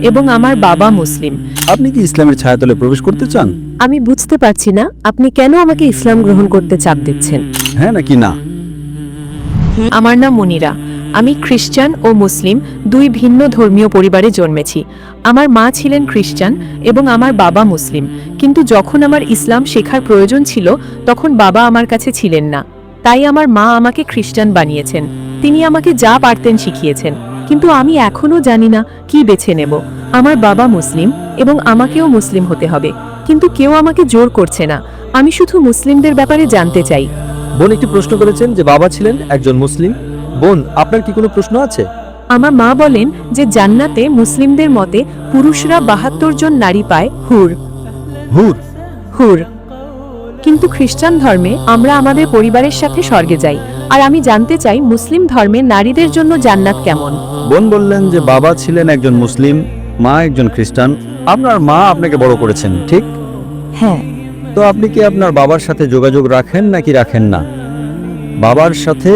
এবং আমার বাবা মুসলিম। আপনি কি ইসলামের ছায়াতলে প্রবেশ করতে চান? আমি বুঝতে পারছি না আপনি কেন আমাকে ইসলাম গ্রহণ করতে চাপ দিচ্ছেন। হ্যাঁ নাকি না? আমার নাম মুনিরা। আমি খ্রিস্টান ও মুসলিম দুই ভিন্ন ধর্মীয় পরিবারে জন্মেছি। আমার মা ছিলেন খ্রিস্টান এবং আমার বাবা মুসলিম, কিন্তু যখন আমার ইসলাম শেখার প্রয়োজন ছিল তখন বাবা আমার কাছে ছিলেন না। তাই আমার মা আমাকে খ্রিস্টান বানিয়েছেন। তিনি আমাকে যা পারতেন শিখিয়েছেন, কিন্তু আমি এখনও জানি না কি বেছে নেব। আমার বাবা মুসলিম এবং আমাকেও মুসলিম হতে হবে, কিন্তু কেউ আমাকে জোর করছে না। আমি শুধু মুসলিমদের ব্যাপারে জানতে চাই। বোন একটি প্রশ্ন করেছেন যে বাবা ছিলেন একজন মুসলিম। বোন, আপনার কি কোনো প্রশ্ন আছে? আমার মা বলেন যে জান্নাতে মুসলিমদের মতে পুরুষরা ৭২ জন নারী পায়, হুর হুর? হুর। কিন্তু খ্রিস্টান ধর্মে আমরা আমাদের পরিবারের সাথে স্বর্গে যাই। আর আমি জানতে চাই মুসলিম ধর্মে নারীদের জন্য জান্নাত কেমন। বোন বললেন যে বাবা ছিলেন একজন মুসলিম, মা একজন খ্রিস্টান। আপনার মা আপনাকে বড় করেছেন, ঠিক? হ্যাঁ। তো আপনি কি আপনার বাবার সাথে যোগাযোগ রাখেন নাকি রাখেন না? বাবার সাথে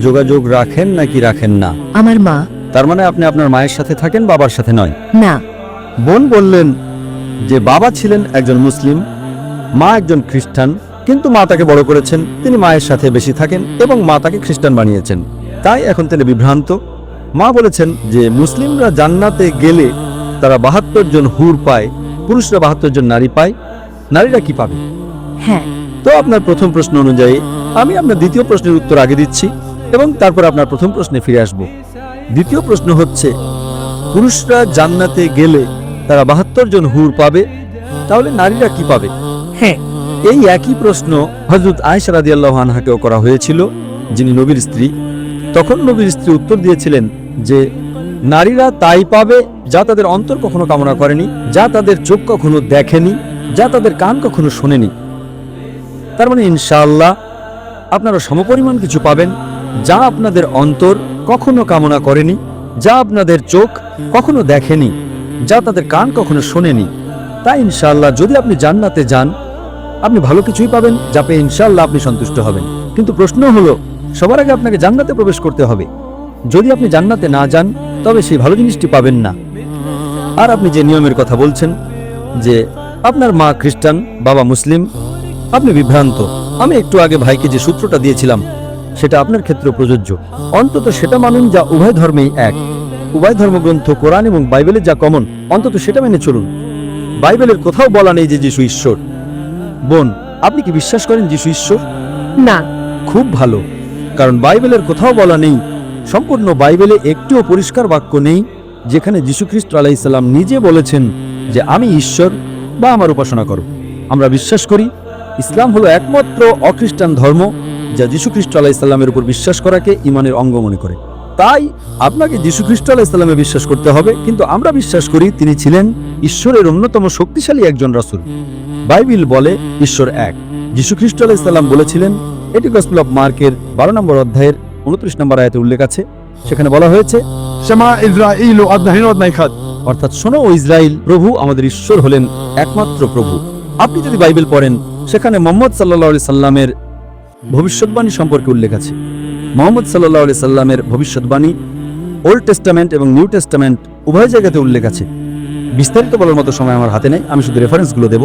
যোগাযোগ রাখেন নাকি রাখেন না? আমার মা। তার মানে আপনি আপনার মায়ের সাথে থাকেন, বাবার সাথে নয়? না। বোন বললেন যে বাবা ছিলেন একজন মুসলিম, মা একজন খ্রিস্টান, কিন্তু মা তাকে বড় করেছেন, তিনি মায়ের সাথে বেশি থাকেন এবং মা তাকে খ্রিস্টান বানিয়েছেন। তাই এখন তিনি বিভ্রান্ত। মা বলেছেন যে মুসলিমরা জান্নাতে গেলে তারা ৭২ জন হুর পায়, পুরুষরা ৭২ জন নারী পায়। নারীরা কি পাবে? হ্যাঁ। তো আপনার প্রথম প্রশ্ন অনুযায়ী আমি আপনার দ্বিতীয় প্রশ্নের উত্তর আগে দিচ্ছি এবং তারপর আপনার প্রথম প্রশ্নে ফিরে আসব। দ্বিতীয় প্রশ্ন হচ্ছে, পুরুষরা জান্নাতে গেলে তারা ৭২ জন হুর পাবে, তাহলে নারীরা কি পাবে? হ্যাঁ। এই একই প্রশ্ন হযরত আয়েশা রাদিয়াল্লাহু আনহাকেও করা হয়েছিল, যিনি নবীর স্ত্রী। তখন নবীর স্ত্রী উত্তর দিয়েছিলেন যে নারীরা তাই পাবে যা তাদের অন্তর কখনো কামনা করেনি, যা তাদের চোখ কখনো দেখেনি, যা তাদের কান কখনো শোনেনি। তার মানে ইনশাআল্লাহ আপনারা সমপরিমাণ কিছু পাবেন যা আপনাদের অন্তর কখনো কামনা করেনি, যা আপনাদের চোখ কখনো দেখেনি, যা তাদের কান কখনো শোনেনি। তাই ইনশাআল্লাহ যদি আপনি জান্নাতে যান, আপনি ভালো কিছুই পাবেন, যা পেয়ে ইনশাআল্লাহ আপনি সন্তুষ্ট হবেন। কিন্তু প্রশ্ন হলো, সবার আগে আপনাকে জান্নাতে প্রবেশ করতে হবে। যদি আপনি জান্নাতে না যান, তবে সেই ভালো জিনিসটি পাবেন না। আর আপনি যে নিয়মের কথা বলছেন যে আপনার মা খ্রিস্টান, বাবা মুসলিম, আপনি বিভ্রান্ত। আমি একটু আগে ভাইকে যে সূত্রটা দিয়েছিলাম সেটা আপনার ক্ষেত্রে প্রযোজ্য। অন্তত সেটা মানুন যা উভয় ধর্মেই এক। উভয় ধর্মগ্রন্থ কোরআন এবং বাইবেলে যা কমন, অন্তত সেটা মেনে চলুন। বাইবেলের কোথাও বলা নেই যে যিশু ঈশ্বর। বোন, আপনি কি বিশ্বাস করেন যিশু ঈশ্বর? না। খুব ভালো, কারণ বাইবেলের কোথাও বলা নেই, সম্পূর্ণ বাইবেলে একটিও পরিষ্কার বাক্য নেই যেখানে যীশু খ্রিস্ট আলাইহিস সালাম নিজে বলেছেন যে আমি ঈশ্বর বা আমার উপাসনা করো। আমরা বিশ্বাস করি ইসলাম হলো একমাত্র অখ্রিস্টান ধর্ম যা যীশু খ্রিস্ট আলাইহিস সালামের উপর বিশ্বাস করাকে ঈমানের অঙ্গ মনে করে। তাই আপনাকে যীশু খ্রিস্ট আলাইহিস সালামে বিশ্বাস করতে হবে, কিন্তু আমরা বিশ্বাস করি তিনি ছিলেন ঈশ্বরের অন্যতম শক্তিশালী একজন রাসূল। বাইবেল বলে ঈশ্বর এক। যীশু খ্রিস্ট আলাইহিস সালাম বলেছিলেন, এটি গসপেল অফ মার্কের 12 নম্বর অধ্যায়ের 29 নম্বর আয়াতে উল্লেখ আছে। সেখানে বলা হয়েছে, শামা ইসরাঈলু আদনাহিন আদনাইখাদ, অর্থাৎ শোনো ও ইসরাইল, প্রভু আমাদের ঈশ্বর হলেন একমাত্র প্রভু। আপনি যদি বাইবেল পড়েন, সেখানে মুহাম্মদ সাল্লাল্লাহু আলাইহি সাল্লামের ভবিষ্যৎবাণী সম্পর্কে উল্লেখ আছে। মুহাম্মদ সাল্লাল্লাহু আলাইহি সাল্লামের ভবিষ্যৎবাণী ওল্ড টেস্টামেন্ট এবং নিউ টেস্টামেন্ট উভয় জায়গাতে উল্লেখ আছে। বিস্তারিত বলার মতো সময় আমার হাতে নেই, আমি শুধু রেফারেন্সগুলো দেব।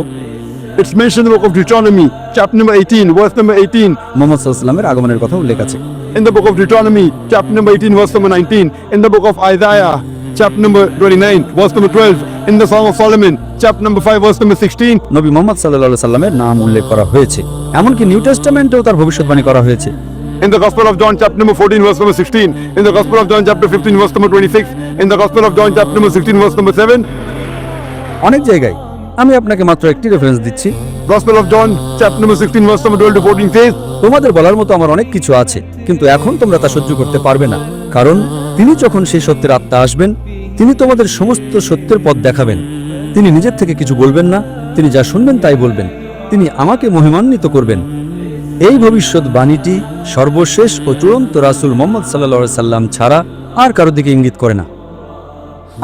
It's mentioned in the book of Deuteronomy, chapter number 18, verse number 18. Muhammad সাল্লাল্লাহু আলাইহি সাল্লামের আগমনের কথা উল্লেখ আছে। In the book of Deuteronomy, chapter number 18, verse number 19. In the book of Isaiah, chapter number 29, verse number 12. In the Song of Solomon, chapter number 5, verse number 16. নবী মুহাম্মদ সাল্লাল্লাহু আলাইহি সাল্লামের নাম উল্লেখ করা হয়েছে। এমনকি নিউ টেস্টামেন্টেও তার ভবিষ্যৎবাণী করা হয়েছে। In the Gospel of John, chapter number 14, verse number 16. In the Gospel of John, chapter 15, verse number 26. In the Gospel of John, chapter number 16, verse number 7. অনেক জায়গায় আমি আপনাকে মাত্র একটি রেফারেন্স দিচ্ছি। Gospel of John, chapter number 16, verse number 12 to 14 says, তোমাদের বলার মতো আমার অনেক কিছু আছে, কিন্তু এখন তোমরা তা সহ্য করতে পারবে না, কারণ তিনি যখন সেই সত্যের আত্মা আসবেন, তিনি তোমাদের সমস্ত সত্যের পথ দেখাবেন। তিনি নিজের থেকে কিছু বলবেন না, তিনি যা শুনবেন তাই বলবেন। তিনি আমাকে মহিমান্বিত করবেন। এই ভবিষ্যৎবাণীটি সর্বশেষ ও চূড়ান্ত রাসূল মুহাম্মদ সাল্লাল্লাহু আলাইহি সাল্লাম ছাড়া আর কারো দিকে ইঙ্গিত করে না।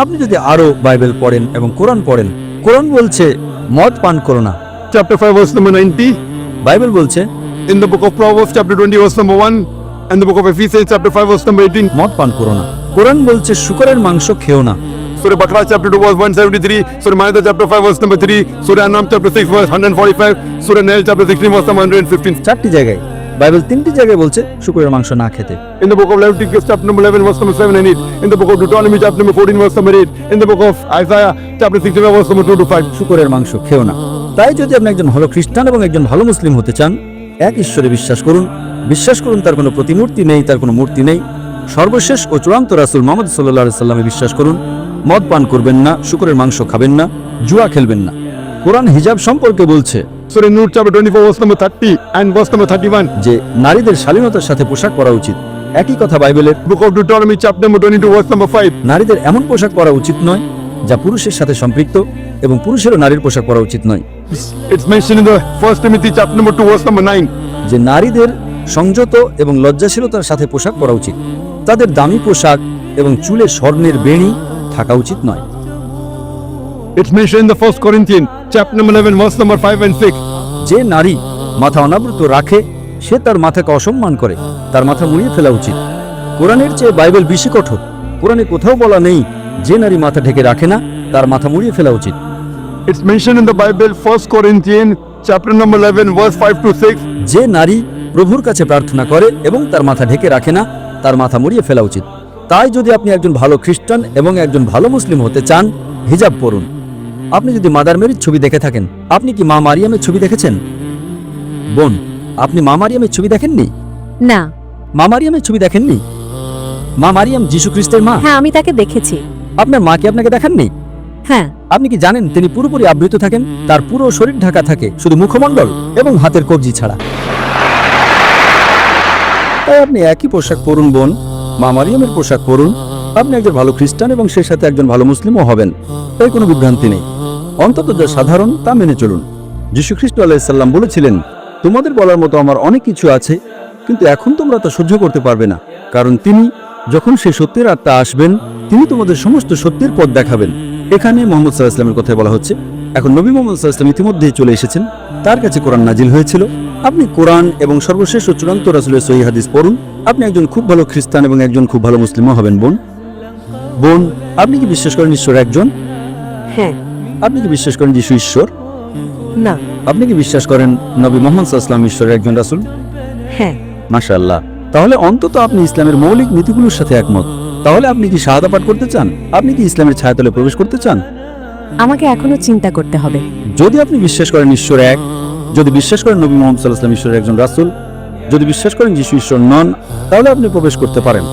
আপনি যদি আরো বাইবেল পড়েন এবং কোরআন পড়েন, কোরআন বলছে মদ পান করো না। chapter 5, verse number 90. বাইবেল বলছে In the book of Proverbs, chapter 20, verse number 1. And the book of Ephesians, chapter 5, verse number 18. মদ পান করো না। কোরআন বলছে শূকরের মাংস খেও না। Surah Baqarah chapter 2 verse 173, Surah Ma'idah chapter 5 verse number 3, Surah An'am chapter 6 verse 145, Surah Nahl chapter 16 verse number 115. 4টি জায়গায় বাইবেল 3টি জায়গায় বলছে শুকরের মাংস না খেতে। In the book of Leviticus chapter number 11 verse number 7 and 8, in the book of Deuteronomy chapter number 14 verse number 8, in the book of Isaiah chapter 65 verse number 2 to 5. শুকরের মাংস খেও না। তাই যদি আপনি একজন ভালো খ্রিস্টান এবং একজন ভালো মুসলিম হতে চান, এক ঈশ্বরে বিশ্বাস করুন, তার কোনো প্রতিমূর্তি নেই, তার কোনো মূর্তি নেই, সর্বশেষ ও চূড়ান্ত রাসূল মুহাম্মদ সাল্লাল্লাহু আলাইহি সাল্লামে বিশ্বাস করুন, মদ পান করবেন না, শুকরের মাংস খাবেন না, জুয়া খেলবেন না। কোরআন হিজাব সম্পর্কে বলছে Surah Nur chapter 24 verse number 30 and verse number 31. যে নারীদের শালীনতার সাথে পোশাক পরা উচিত। একই কথা বাইবেলের Book of Deuteronomy chapter number 22 verse number 5. নারীদের এমন পোশাক পরা উচিত নয় যা পুরুষের সাথে সম্পৃক্ত, এবং পুরুষেরও নারীর পোশাক পরা উচিত নয়। It's mentioned in the 1 Timothy chapter number 2 verse number 9. যে নারীদের সংযত এবং লজ্জাশীলতার সাথে পোশাক পরা উচিত, তাদের দামি পোশাক এবং চুলে স্বর্ণের বেণী থাকা উচিত নয়। It's mentioned in the 1 Corinthians chapter number 11 verse number 5 and 6. যে নারী মাথা অনাবৃত রাখে সে তার মাথাকে অসম্মান করে, তার মাথা মুড়িয়ে ফেলা উচিত। কোরআনের চেয়ে বাইবেল বেশি কঠোর। কোরআনে কোথাও বলা নেই যে নারী মাথা ঢেকে রাখে না তার মাথা মুড়িয়ে ফেলা উচিত। It's mentioned in the Bible 1 Corinthians chapter number 11 verse 5 to 6. যে নারী প্রভুর কাছে প্রার্থনা করে এবং তার মাথা ঢেকে রাখে না তার মাথা মুড়িয়ে ফেলা উচিত। তাই যদি আপনি একজন ভালো খ্রিস্টান এবং একজন ভালো মুসলিম হতে চান, হিজাব পরুন। আপনি যদি মাদার মেরির ছবি দেখে থাকেন, আপনি কি মা মারিয়ামের ছবি দেখেছেন? বোন, আপনি মা মারিয়ামের ছবি দেখেননি? না। মা মারিয়ামের ছবি দেখেননি? মা মারিয়াম যীশু খ্রিস্টের মা। হ্যাঁ, আমি তাকে দেখেছি। আপনার মা কি আপনাকে দেখাননি? হ্যাঁ। আপনি কি জানেন তিনি পুরোপুরি আবৃত থাকেন? তার পুরো শরীর ঢাকা থাকে শুধু মুখমণ্ডল এবং হাতের কবজি ছাড়া। তাই আপনি একই পোশাক পরুন বোন, মা মারিয়ামের পোশাক পরুন। আপনি একজন ভালো খ্রিস্টান এবং সেই সাথে একজন ভালো মুসলিমও হবেন। তাই কোনো বিভ্রান্তি নেই। অন্তত যা সাধারণ তা মেনে চলুন। যীশু খ্রিস্ট আলাইহিস সালাম বলেছিলেন, তোমাদের বলার মতো আমার অনেক কিছু আছে, কিন্তু এখন তোমরা তা সহ্য করতে পারবে না, কারণ তিনি যখন সেই সত্যের আত্মা আসবেন তিনি তোমাদের সমস্ত সত্যের পথ দেখাবেন। এখানে মুহাম্মদ সাল্লাল্লাহু আলাইহি ওয়াসাল্লামের কথা বলা হচ্ছে। এখন নবী মুহাম্মদ সাল্লাল্লাহু আলাইহি ওয়াসাল্লাম ইতিমধ্যেই চলে এসেছেন, তার কাছে কোরআন নাজিল হয়েছিল। আপনি কোরআন এবং সর্বশেষ ও চূড়ান্ত রাসূলের সহিহ হাদিস পড়ুন। আপনি একজন খুব ভালো খ্রিস্টান এবং একজন খুব ভালো মুসলিমও হবেন বোন। বোন, আপনি কি বিশ্বাস করেন ঈশ্বর একজন? হ্যাঁ। আপনি কি বিশ্বাস করেন যিশু ঈশ্বর? না। আপনি কি বিশ্বাস করেন নবী মুহাম্মদ সাল্লাল্লাহু আলাইহি ওয়াসাল্লাম ঈশ্বরের একজন রাসূল? হ্যাঁ। মাশাআল্লাহ, তাহলে অন্তত আপনি ইসলামের মৌলিক নীতিগুলোর সাথে একমত। তাহলে আপনি কি শাহাদা পাঠ করতে চান? আপনি কি ইসলামের ছায়াতলে প্রবেশ করতে চান? আমাকে এখনো চিন্তা করতে হবে। যদি আপনি বিশ্বাস করেন ঈশ্বর এক, যদি বিশ্বাস করেন নবী মুহাম্মদ সাল্লাল্লাহু আলাইহি ওয়াসাল্লাম ঈশ্বরের একজন রাসূল, যদি বিশ্বাস করেন যিশু ঈশ্বর নন, তাহলে আপনি প্রবেশ করতে পারেন।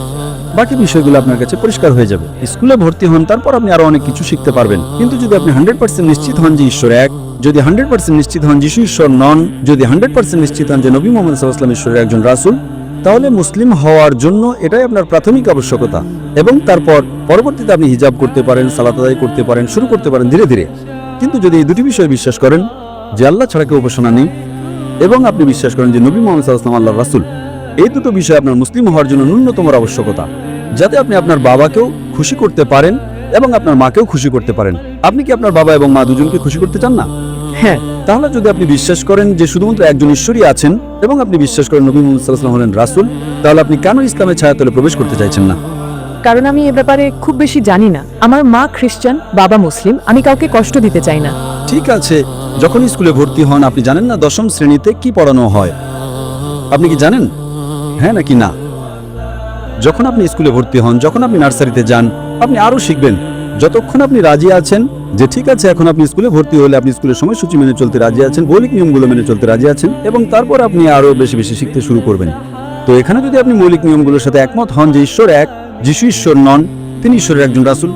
বাকি বিষয়গুলো আপনার কাছে পরিষ্কার হয়ে যাবে। স্কুলে ভর্তি হন, তারপর আপনি আরো অনেক কিছু শিখতে পারবেন। কিন্তু যদি আপনি 100% নিশ্চিত হন যে ঈশ্বর এক, যদি 100% নিশ্চিত হন যিশু ঈশ্বর নন, যদি 100% নিশ্চিত হন যে নবী মুহাম্মদ সাল্লাল্লাহু আলাইহি ওয়াসাল্লাম ঈশ্বরের একজন রাসূল, তাহলে মুসলিম হওয়ার জন্য এটাই আপনার প্রাথমিক আবশ্যকতা। এবং তারপর পরবর্তীতে আপনি হিজাব করতে পারেন, সালাত আদায় করতে পারেন, শুরু করতে পারেন ধীরে ধীরে। কিন্তু যদি এই দুটি বিষয়ে বিশ্বাস করেন যে আল্লাহ ছাড়া কেউ উপাসনা নেই, এবং আপনি বিশ্বাস করেন যে নবী মুহাম্মদ সাল্লাল্লাহু আলাইহি ওয়াসাল্লাম আল্লাহর রাসূল, এই দুটো বিষয় আপনার মুসলিম হওয়ার জন্য ন্যূনতম আবশ্যকতা, যাতে আপনি আপনার বাবাকেও খুশি করতে পারেন এবং আপনার মাকেও খুশি করতে পারেন। আপনি কি আপনার বাবা এবং মা দুজনকে খুশি করতে চান না? হ্যাঁ। তাহলে যদি আপনি বিশ্বাস করেন যে শুধুমাত্র একজন ঈশ্বরই আছেন এবং আপনি বিশ্বাস করেন নবী মুহাম্মদ সাল্লাল্লাহু আলাইহি ওয়াসাল্লাম হলেন রাসূল, তাহলে আপনি কেন ইসলামের ছায়াতলে প্রবেশ করতে চাইছেন না? কারণ আমি এ ব্যাপারে খুব বেশি জানি না। আমার মা খ্রিস্টান, বাবা মুসলিম, আমি কাউকে কষ্ট দিতে চাই না। ঠিক আছে, যখন স্কুলে ভর্তি হন আপনি জানেন না দশম শ্রেণীতে কি পড়ানো হয়? আপনি কি জানেন? হ্যাঁ নাকি না? যখন আপনি স্কুলে ভর্তি হন, যখন আপনি নার্সারিতে যান, আপনি আরো শিখবেন। যতক্ষণ আপনি রাজি আছেন যে ঠিক আছে এখন আপনি স্কুলে ভর্তি হলে আপনি স্কুলের সময়সূচি মেনে চলতে রাজি আছেন, মৌলিক নিয়মগুলো মেনে চলতে রাজি আছেন, এবং তারপর আপনি আরো বেশি বেশি শিখতে শুরু করবেন। তো এখানে যদি আপনি মৌলিক নিয়মগুলোর সাথে একমত হন যে ঈশ্বর এক, যিশু ঈশ্বর নন, তিনি ঈশ্বরের একজন রাসূল,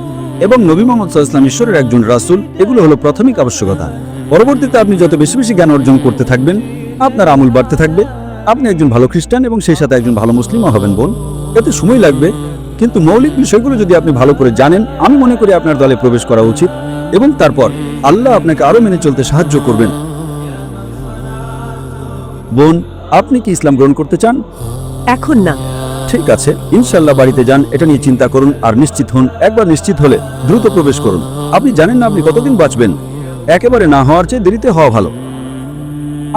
এবং নবী মুহাম্মদ সাল্লাল্লাহু আলাইহি ওয়াসাল্লাম ঈশ্বরের একজন রাসূল, এগুলো হলো প্রাথমিক আবশ্যকতা। পরবর্তীতে আপনি যত বেশি বেশি জ্ঞান অর্জন করতে থাকবেন, আপনার আমল বাড়তে থাকবে। আপনি একজন ভালো খ্রিস্টান এবং সেই সাথে একজন ভালো মুসলিমও হবেন বোন। এতে সময় লাগবে, কিন্তু মৌলিক বিষয়গুলো যদি আপনি ভালো করে জানেন, আমি মনে করি আপনার দলে প্রবেশ করা উচিত, এবং তারপর আল্লাহ আপনাকে আরো মেনে চলতে সাহায্য করবেন। বোন, আপনি কি ইসলাম গ্রহণ করতে চান? এখন না। ঠিক আছে, ইনশাআল্লাহ বাড়িতে যান, এটা নিয়ে চিন্তা করুন আর নিশ্চিত হন। একবার নিশ্চিত হলে দ্রুত প্রবেশ করুন। আপনি জানেন না আপনি কতদিন বাঁচবেন। একেবারে না হওয়ার চেয়ে দেরিতে হওয়া ভালো।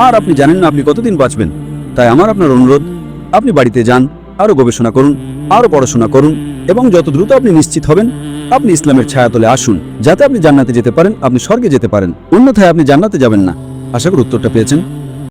আর আপনি জানেন না আপনি কতদিন বাঁচবেন। তাই আমার আপনার অনুরোধ, আপনি বাড়িতে যান, আরও গবেষণা করুন, আরও পড়াশোনা করুন এবং যত দ্রুত আপনি নিশ্চিত হবেন আপনি ইসলামের ছায়াতলে আসুন, যাতে আপনি জান্নাতে যেতে পারেন, আপনি স্বর্গে যেতে পারেন। অন্যথায় আপনি জান্নাতে যাবেন না। আশা করি উত্তরটা পেয়েছেন।